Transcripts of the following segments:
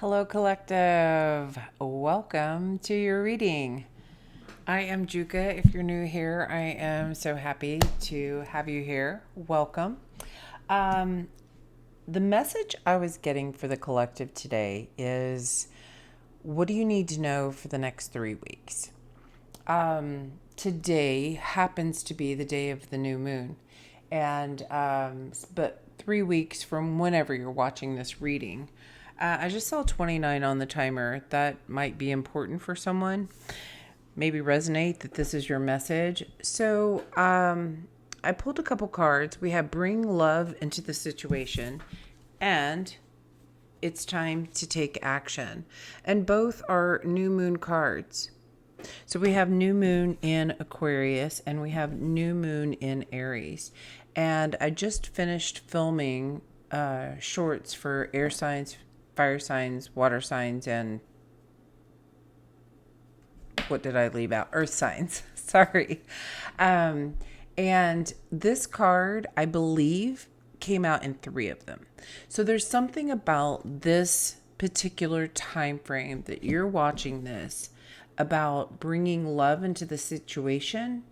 Hello, Collective. Welcome to your reading. I am Juka. If you're new here, I am so happy to have you here. Welcome. Um, the message I was getting for the collective today is what do you need to know for the next 3 weeks? Today happens to be the day of the new moon. But 3 weeks from whenever you're watching this reading, I just saw 29 on the timer. That might be important for someone. Maybe resonate that this is your message. I pulled a couple cards. We have bring love into the situation and it's time to take action. And both are new moon cards. So we have new moon in Aquarius and we have new moon in Aries. And I just finished filming shorts for air signs, fire signs, water signs, and what did I leave out? Earth signs. Sorry. And this card, I believe, came out in 3 of them. So there's something about this particular time frame that you're watching this about bringing love into the situation,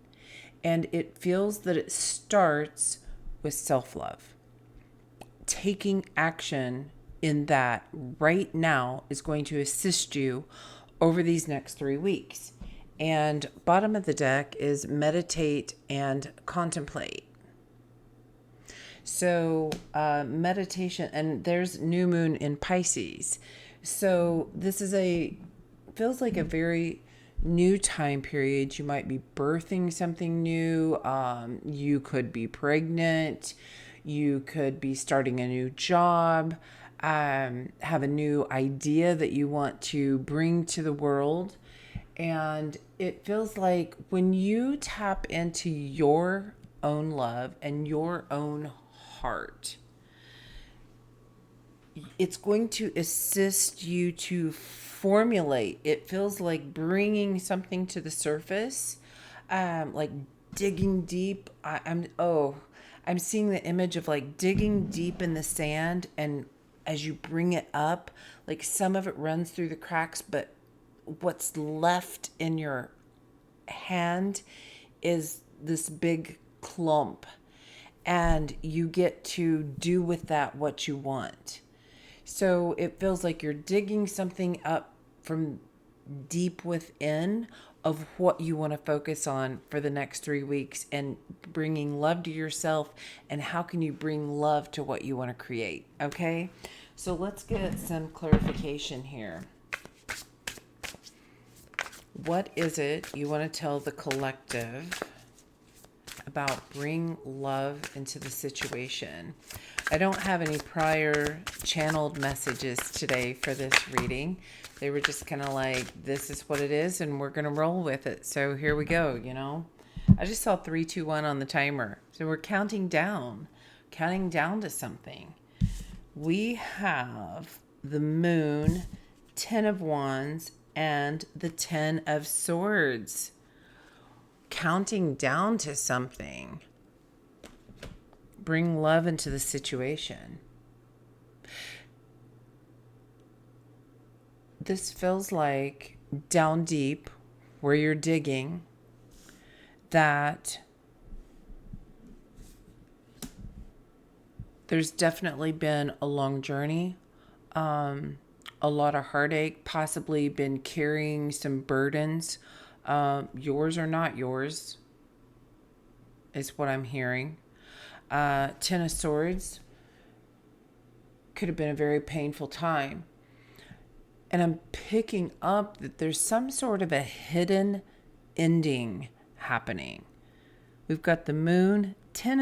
and it feels that it starts with self-love. Taking action in that right now is going to assist you over these next 3 weeks. And bottom of the deck is meditate and contemplate. So meditation, and there's new moon in Pisces. So this is feels like a very new time period. You might be birthing something new. You could be pregnant. You could be starting a new job. Have a new idea that you want to bring to the world. And it feels like when you tap into your own love and your own heart, it's going to assist you to formulate. It feels like bringing something to the surface, like digging deep. I'm seeing the image of like digging deep in the sand, and as you bring it up, like some of it runs through the cracks, but what's left in your hand is this big clump, and you get to do with that what you want. So it feels like you're digging something up from deep within of what you want to focus on for the next 3 weeks, and bringing love to yourself, and how can you bring love to what you want to create. Okay, so let's get some clarification here. What is it you want to tell the collective about bring love into the situation? I don't have any prior channeled messages today for this reading. They were just kind of like, this is what it is and we're going to roll with it. So here we go, you know. I just saw 3, 2, 1 on the timer. So we're counting down to something. We have the moon, 10 of wands, and the 10 of swords. Counting down to something. Bring love into the situation. This feels like down deep where you're digging, that there's definitely been a long journey, a lot of heartache, possibly been carrying some burdens. Yours or not yours is what I'm hearing. 10 of Swords could have been a very painful time. And I'm picking up that there's some sort of a hidden ending happening. We've got the moon, 10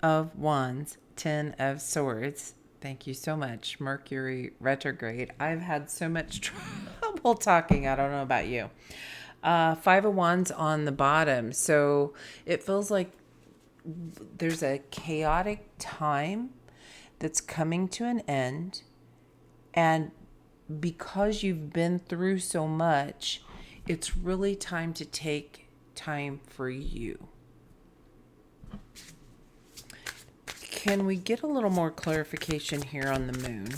of wands, 10 of swords. Thank you so much. Mercury retrograde. I've had so much trouble talking. I don't know about you. 5 of wands on the bottom. So it feels like there's a chaotic time that's coming to an end. And because you've been through so much, it's really time to take time for you. Can we get a little more clarification here on the moon?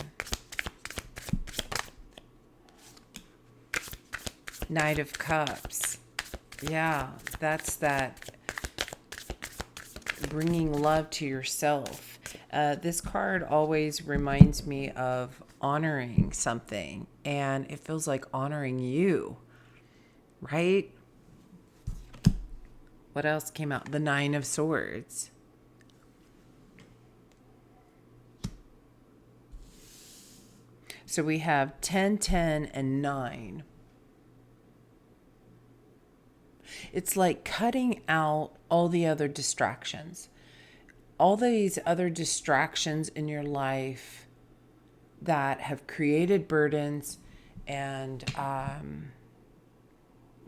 Knight of Cups. Yeah, that's that bringing love to yourself. This card always reminds me of honoring something, and it feels like honoring you, right? What else came out? The Nine of Swords. So we have 10, 10, and 9. It's like cutting out all the other distractions. All these other distractions in your life that have created burdens and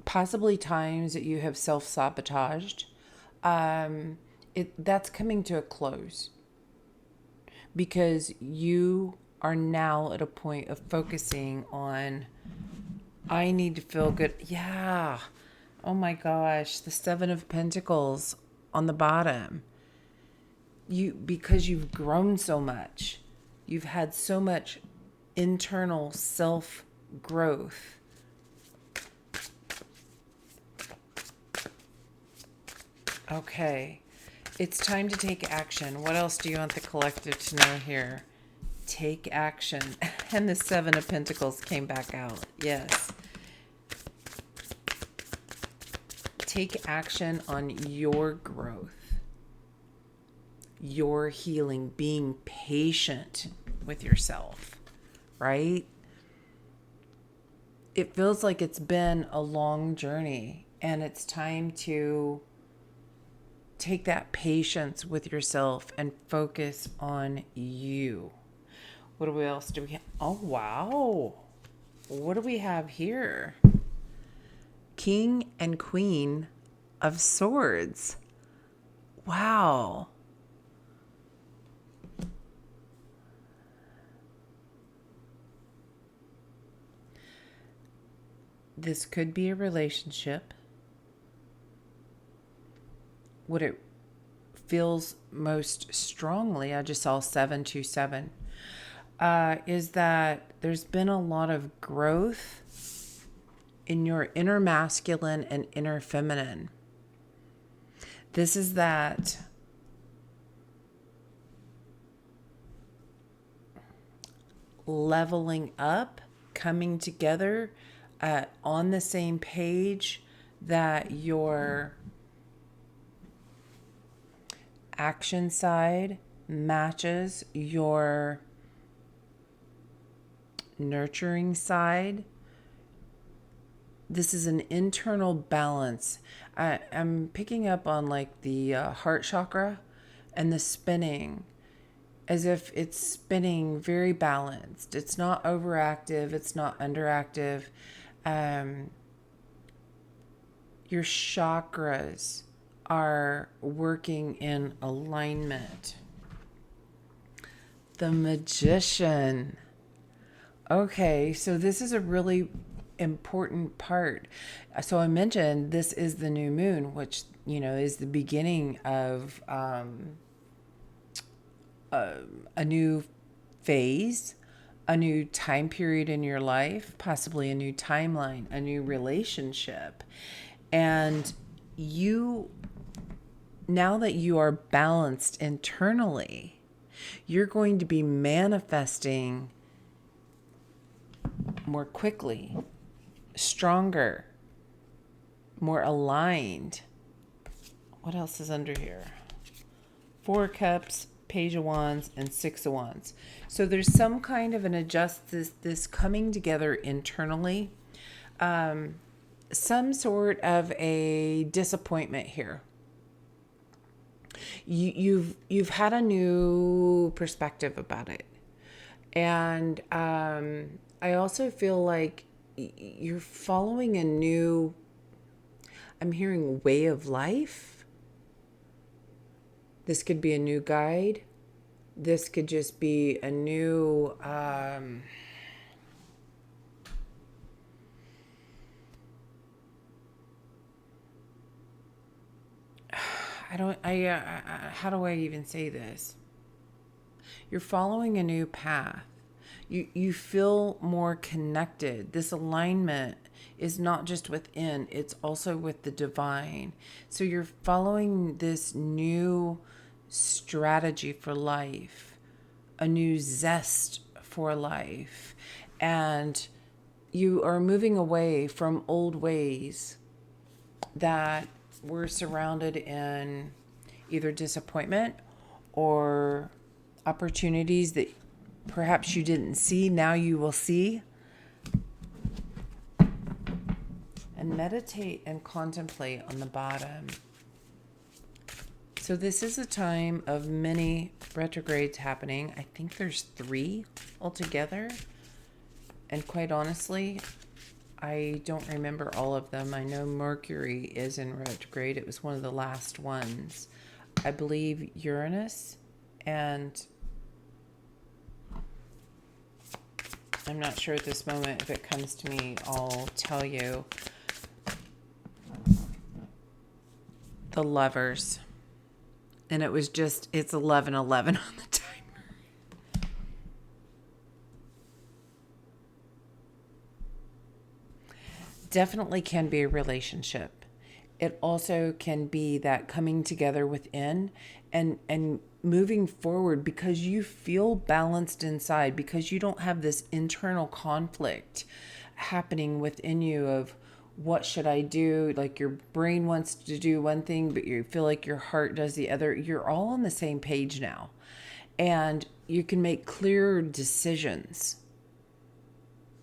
possibly times that you have self-sabotaged. That's coming to a close because you are now at a point of focusing on, I need to feel good. Yeah. Oh my gosh. The Seven of Pentacles on the bottom. Because you've grown so much. You've had so much internal self growth. Okay. It's time to take action. What else do you want the collective to know here? Take action. And the Seven of Pentacles came back out. Yes. Take action on your growth, your healing, being patient with yourself, right? It feels like it's been a long journey, and it's time to take that patience with yourself and focus on you. What else do we have? Oh, wow. What do we have here? King and Queen of Swords. Wow. This could be a relationship. What it feels most strongly, I just saw 727, is that there's been a lot of growth in your inner masculine and inner feminine. This is that leveling up, coming together on the same page, that your action side matches your nurturing side. This is an internal balance. I'm picking up on like the heart chakra and the spinning, as if it's spinning very balanced. It's not overactive. It's not underactive. Your chakras are working in alignment. The Magician. Okay, so this is a really important part. So I mentioned this is the new moon, which, is the beginning of a new phase, a new time period in your life, possibly a new timeline, a new relationship. And now that you are balanced internally, you're going to be manifesting more quickly, stronger, more aligned. What else is under here? 4 Cups, Page of Wands, and 6 of Wands. So there's some kind of this coming together internally. Some sort of a disappointment here. You've had a new perspective about it. And I also feel like you're following a new, I'm hearing, way of life. This could be a new guide. This could just be a new, how do I even say this? You're following a new path. You feel more connected. This alignment is not just within, it's also with the divine. So you're following this new strategy for life, a new zest for life. And you are moving away from old ways that were surrounded in either disappointment or opportunities that perhaps you didn't see, now you will see. And meditate and contemplate on the bottom. So this is a time of many retrogrades happening. I think there's 3 altogether. And quite honestly, I don't remember all of them. I know Mercury is in retrograde. It was one of the last ones. I believe Uranus, and I'm not sure at this moment. If it comes to me, I'll tell you. The Lovers. And it was just, it's 11:11 on the timer. Definitely can be a relationship. It also can be that coming together within and moving forward because you feel balanced inside, because you don't have this internal conflict happening within you of what should I do? Like your brain wants to do one thing, but you feel like your heart does the other. You're all on the same page now. And you can make clearer decisions.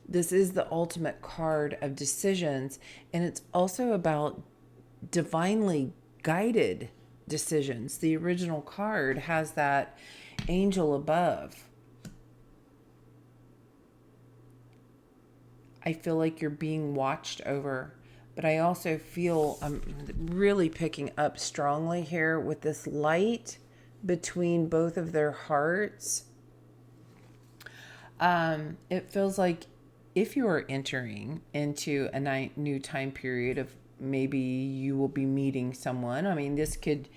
This is the ultimate card of decisions. And it's also about divinely guided decisions. The original card has that angel above. I feel like you're being watched over, but I also feel I'm really picking up strongly here with this light between both of their hearts. It feels like if you are entering into a new time period of maybe you will be meeting someone. I mean, this could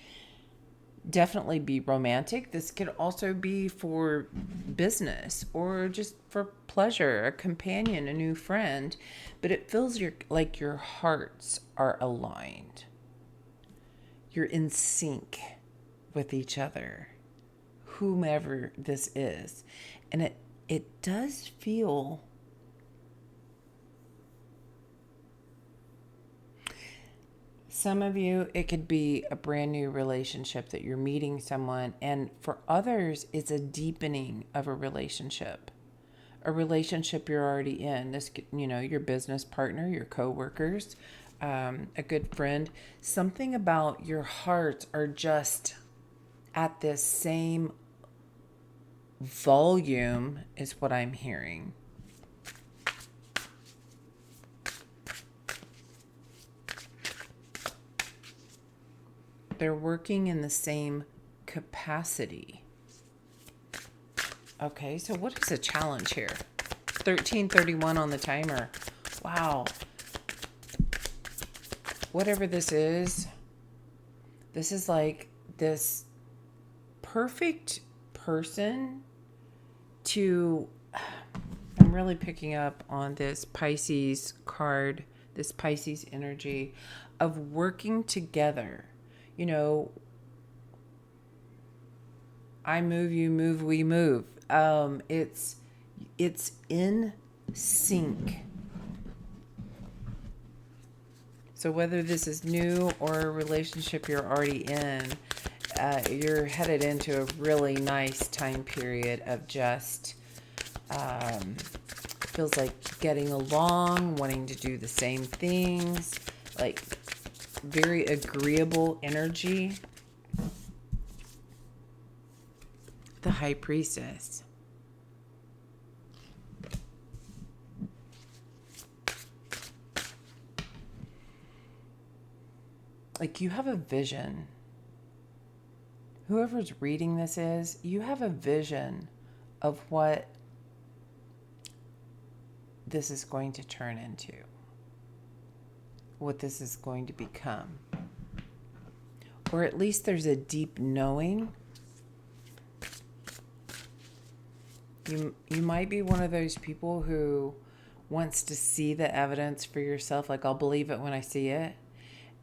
definitely be romantic. This could also be for business or just for pleasure, a companion, a new friend. But it feels like your hearts are aligned. You're in sync with each other, whomever this is. And it does feel some of you, it could be a brand new relationship that you're meeting someone. And for others, it's a deepening of a relationship you're already in. This, your business partner, your coworkers, a good friend. Something about your hearts are just at this same volume is what I'm hearing. They're working in the same capacity. Okay, so what is the challenge here? 13:31 on the timer. Wow. Whatever this is like this perfect person to... I'm really picking up on this Pisces card, this Pisces energy of working together. I move, you move, we move. It's in sync. So whether this is new or a relationship you're already in, you're headed into a really nice time period of just feels like getting along, wanting to do the same things, like very agreeable energy. The High Priestess. Like you have a vision. Whoever's reading this is, you have a vision of what this is going to turn into, what this is going to become. Or at least there's a deep knowing You might be one of those people who wants to see the evidence for yourself. Like, I'll believe it when I see it.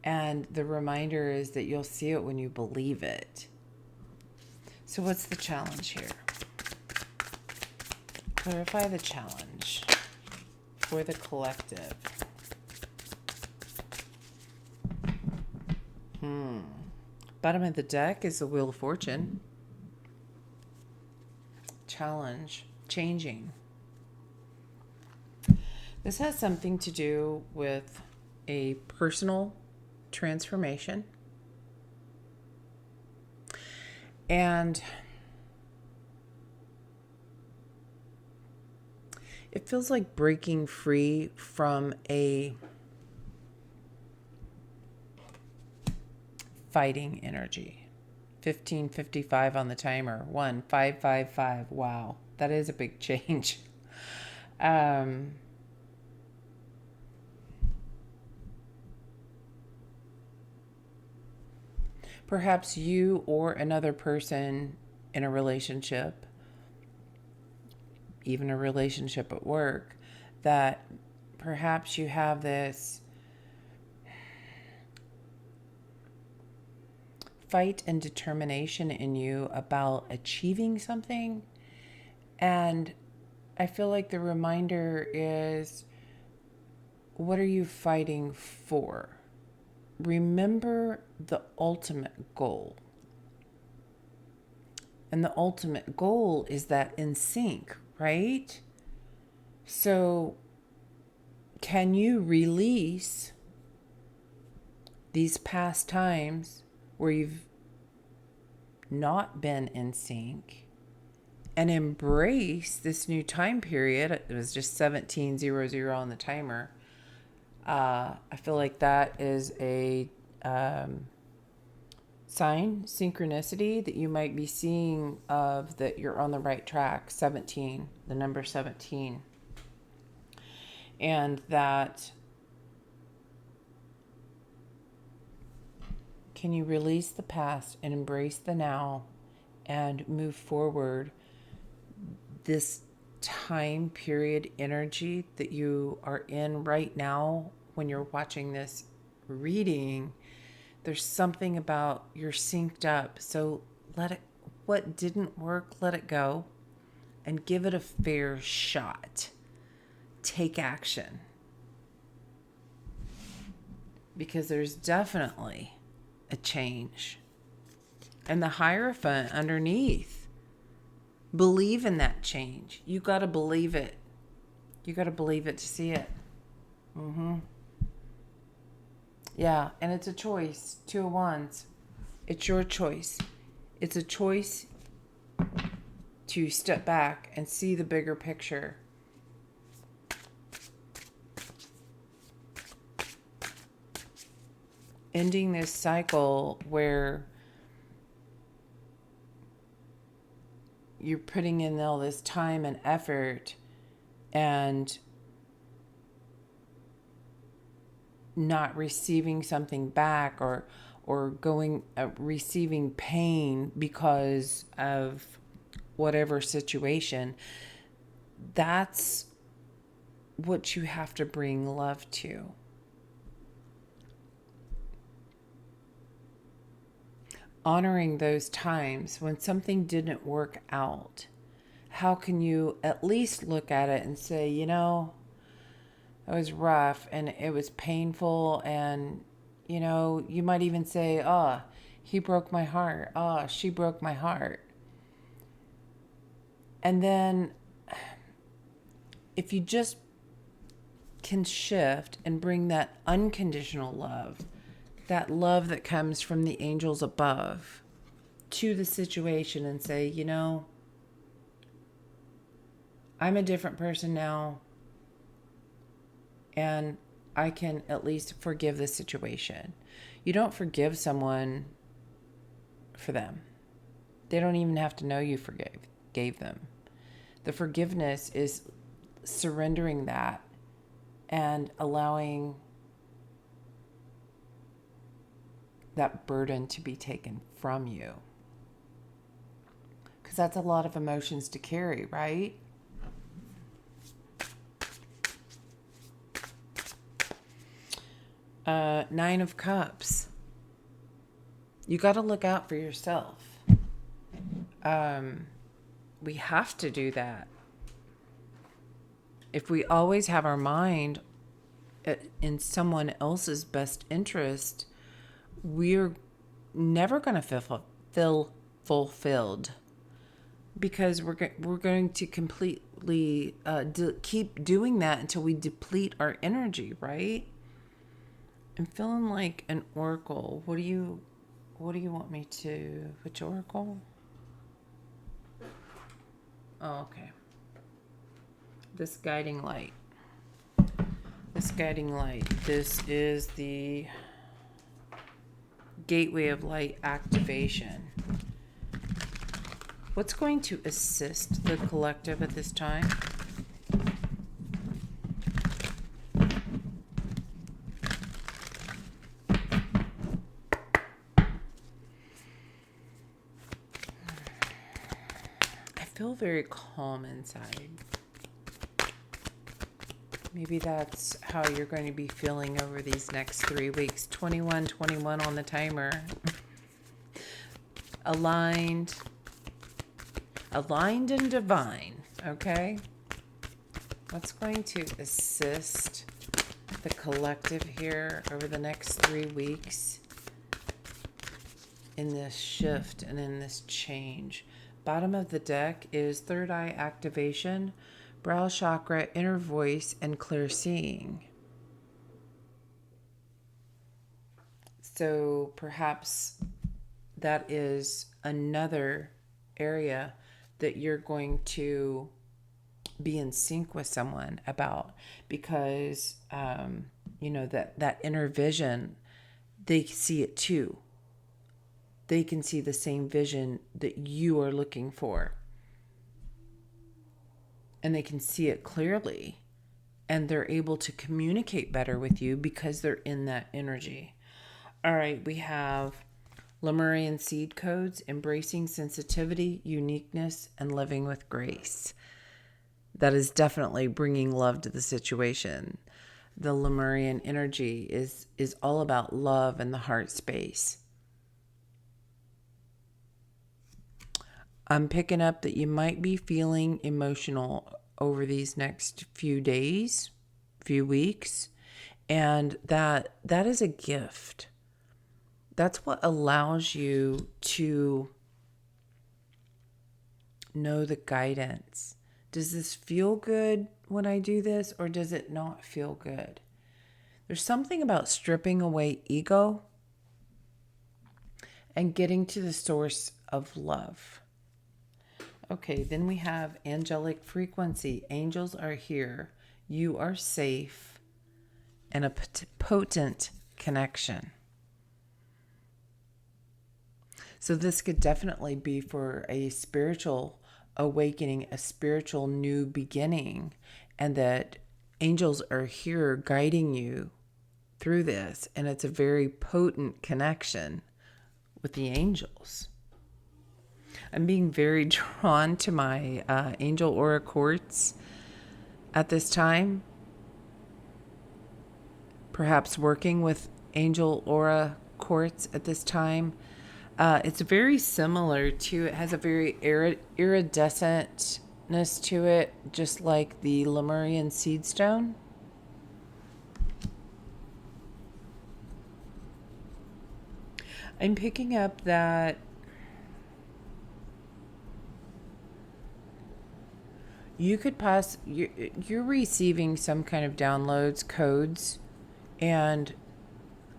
And the reminder is that you'll see it when you believe it. So what's the challenge here? Clarify the challenge for the collective. Bottom of the deck is the Wheel of Fortune. Challenge, changing. This has something to do with a personal transformation. And it feels like breaking free from a fighting energy. 15:55 on the timer. 1555. Wow, that is a big change. Perhaps you or another person in a relationship, even a relationship at work, that perhaps you have this fight and determination in you about achieving something. And I feel like the reminder is, what are you fighting for? Remember the ultimate goal. And the ultimate goal is that in sync, right? So can you release these past times where you've not been in sync and embrace this new time period? It was just 17:00 on the timer. I feel like that is a sign, synchronicity, that you might be seeing of that you're on the right track. 17, the number 17. And that, can you release the past and embrace the now and move forward? This time period energy that you are in right now, when you're watching this reading, there's something about you're synced up. So let it, what didn't work, let it go and give it a fair shot. Take action. Because there's definitely a change. And the Hierophant underneath. Believe in that change. You got to believe it. You got to believe it to see it. Yeah, and it's a choice. 2 of Wands. It's your choice. It's a choice to step back and see the bigger picture. Ending this cycle where you're putting in all this time and effort and not receiving something back, or going receiving pain because of whatever situation. That's what you have to bring love to. Honoring those times when something didn't work out. How can you at least look at it and say, you know, it was rough and it was painful, and, you know, you might even say, oh, he broke my heart. Oh, she broke my heart. And then if you just can shift and bring that unconditional love, that love that comes from the angels above, to the situation and say, you know, I'm a different person now, and I can at least forgive the situation. You don't forgive someone for them. They don't even have to know you gave them. The forgiveness is surrendering that and allowing that burden to be taken from you. because that's a lot of emotions to carry, right? Nine of Cups. You got to look out for yourself. We have to do that. If we always have our mind in someone else's best interest, we're never going to feel fulfilled, because we're going to completely keep doing that until we deplete our energy, right? I'm feeling like an oracle. What do you want me to? Which oracle? Oh, okay. This guiding light. This guiding light. This is the gateway of light activation. What's going to assist the collective at this time? I feel very calm inside. Maybe that's how you're going to be feeling over these next 3 weeks. 21 on the timer. Aligned and divine, okay? What's going to assist the collective here over the next 3 weeks in this shift and in this change? Bottom of the deck is third eye activation, brow chakra, inner voice, and clear seeing. So perhaps that is another area that you're going to be in sync with someone about, because that inner vision, they see it too. They can see the same vision that you are looking for, and they can see it clearly, and they're able to communicate better with you because they're in that energy. All right, we have Lemurian seed codes: embracing sensitivity, uniqueness, and living with grace. That is definitely bringing love to the situation. The Lemurian energy is all about love and the heart space. I'm picking up that you might be feeling emotional over these next few days, few weeks, and that is a gift. That's what allows you to know the guidance. Does this feel good when I do this, or does it not feel good? There's something about stripping away ego and getting to the source of love. Okay, then we have angelic frequency. Angels are here. You are safe. And a potent connection. So this could definitely be for a spiritual awakening, a spiritual new beginning, and that angels are here guiding you through this. And it's a very potent connection with the angels. I'm being very drawn to my Angel Aura Quartz at this time. Perhaps working with Angel Aura Quartz at this time. It's very similar to, it has a very iridescentness to it, just like the Lemurian seed stone. I'm picking up that you could you're receiving some kind of downloads, codes, and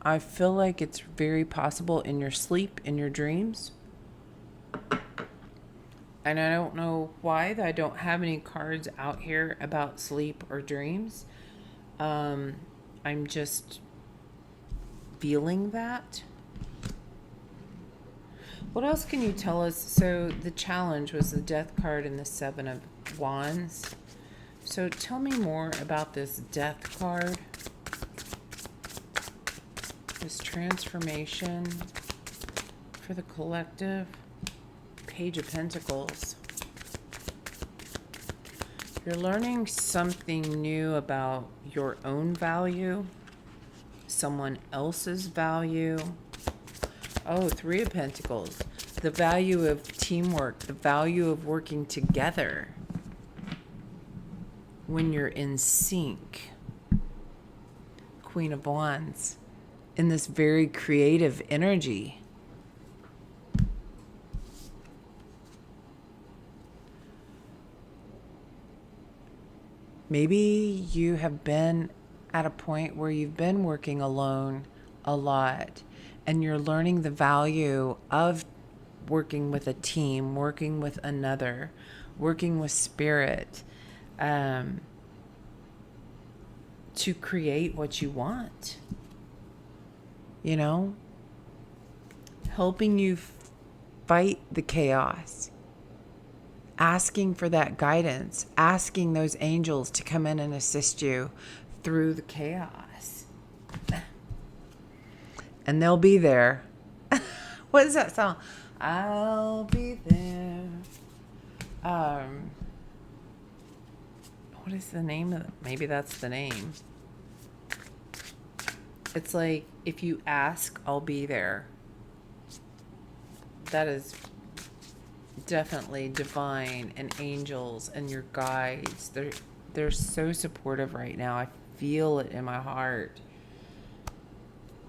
I feel like it's very possible in your sleep, in your dreams. And I don't know why I don't have any cards out here about sleep or dreams. I'm just feeling that. What else can you tell us? So the challenge was the Death card and the Seven of Wands. So tell me more about this Death card. This transformation for the collective. Page of Pentacles. You're learning something new about your own value, someone else's value. Oh, Three of Pentacles. The value of teamwork, the value of working together when you're in sync. Queen of Wands. In this very creative energy. Maybe you have been at a point where you've been working alone a lot and you're learning the value of working with a team, working with another, working with spirit, to create what you want. You know? Helping you fight the chaos. Asking for that guidance, asking those angels to come in and assist you through the chaos. And they'll be there. What is that song? I'll be there. What is the name of it? Maybe that's the name. It's like, if you ask, I'll be there. That is definitely divine and angels and your guides. They're so supportive right now. I feel it in my heart.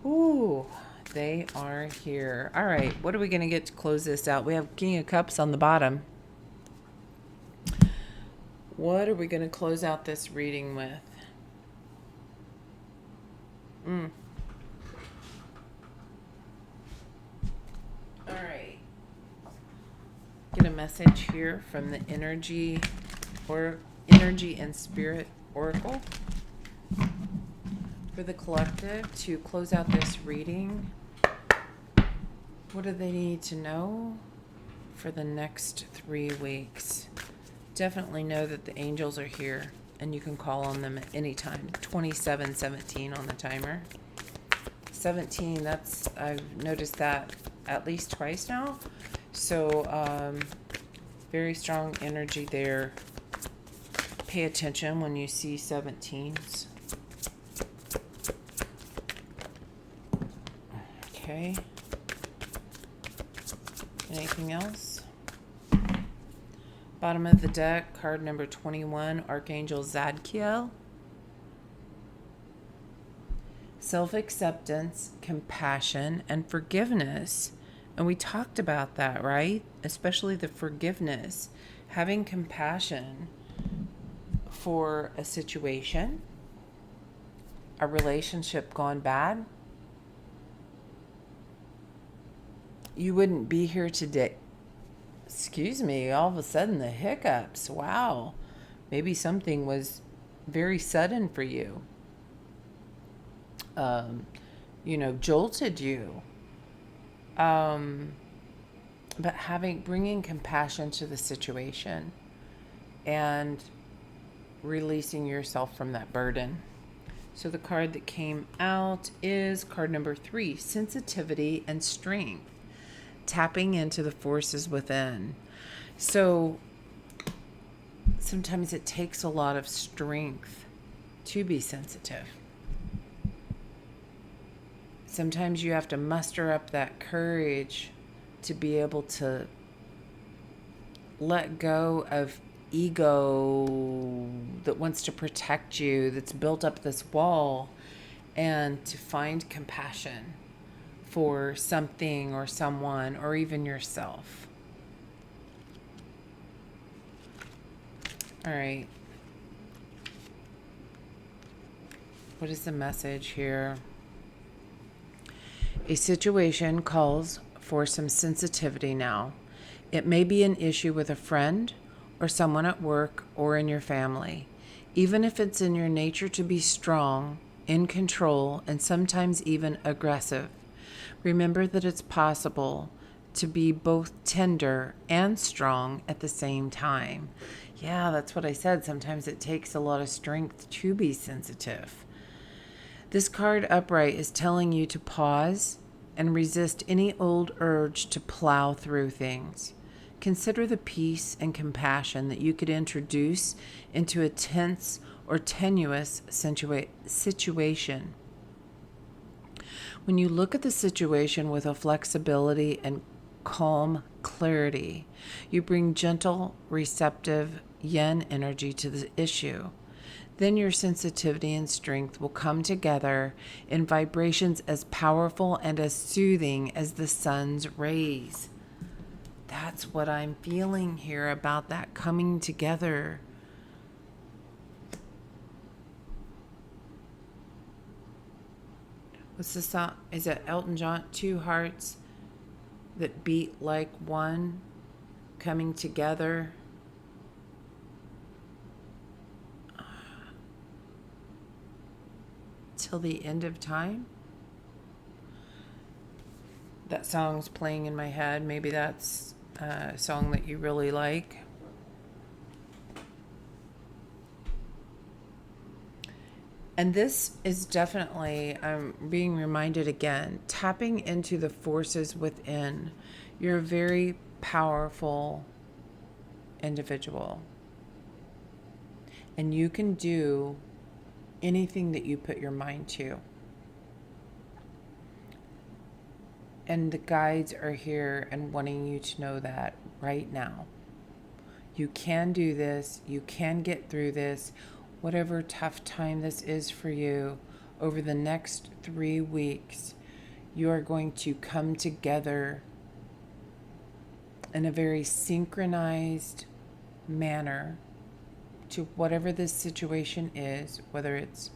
Ooh, they are here. All right, what are we going to get to close this out? We have King of Cups on the bottom. What are we going to close out this reading with? All right. Get a message here from the Energy and Spirit Oracle for the collective to close out this reading. What do they need to know for the next 3 weeks? Definitely know that the angels are here and you can call on them at any time. 2717 on the timer. 17, I've noticed that at least twice now. So, very strong energy there. Pay attention when you see 17s. Okay. Anything else? Bottom of the deck, card number 21, Archangel Zadkiel. Self-acceptance, compassion, and forgiveness. And we talked about that, right? Especially the forgiveness. Having compassion for a situation, a relationship gone bad. You wouldn't be here today. Excuse me, all of a sudden the hiccups. Wow. Maybe something was very sudden for you. Jolted you. But bringing compassion to the situation and releasing yourself from that burden. So the card that came out is card number 3, sensitivity and strength, tapping into the forces within. So sometimes it takes a lot of strength to be sensitive. Sometimes you have to muster up that courage to be able to let go of ego that wants to protect you, that's built up this wall, and to find compassion for something or someone or even yourself. All right. What is the message here? A situation calls for some sensitivity now. It may be an issue with a friend or someone at work or in your family. Even if it's in your nature to be strong, in control, and sometimes even aggressive, remember that it's possible to be both tender and strong at the same time. Yeah, that's what I said. Sometimes it takes a lot of strength to be sensitive. This card upright is telling you to pause and resist any old urge to plow through things. Consider the peace and compassion that you could introduce into a tense or tenuous situation. When you look at the situation with a flexibility and calm clarity, you bring gentle, receptive yin energy to the issue. Then your sensitivity and strength will come together in vibrations as powerful and as soothing as the sun's rays. That's what I'm feeling here about that coming together. What's the song? Is it Elton John? Two hearts that beat like one, coming together. Till the end of time? That song's playing in my head. Maybe that's a song that you really like. And this is definitely, I'm being reminded again, tapping into the forces within. You're a very powerful individual. And you can do anything that you put your mind to. And the guides are here and wanting you to know that right now. You can do this. You can get through this. Whatever tough time this is for you, over the next 3 weeks, you are going to come together in a very synchronized manner to whatever this situation is, whether it's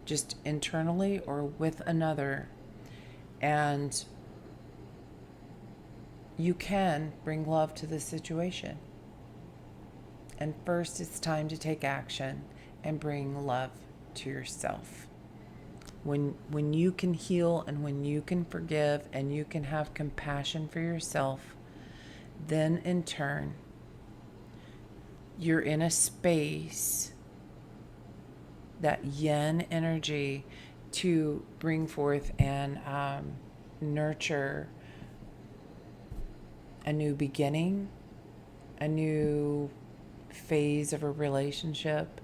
just internally or with another. And you can bring love to the situation. And first, it's time to take action and bring love to yourself. When you can heal and when you can forgive and you can have compassion for yourself, then in turn, you're in a space, that yin energy, to bring forth and nurture a new beginning, a new phase of a relationship,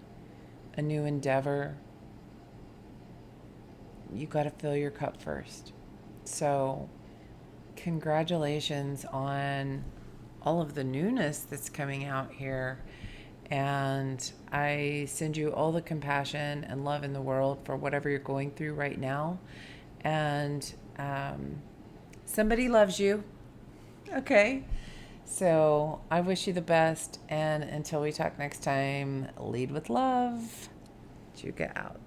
a new endeavor. You got to fill your cup first. So, congratulations on all of the newness that's coming out here. And I send you all the compassion and love in the world for whatever you're going through right now. And somebody loves you. Okay. So I wish you the best. And until we talk next time, lead with love. Juka out.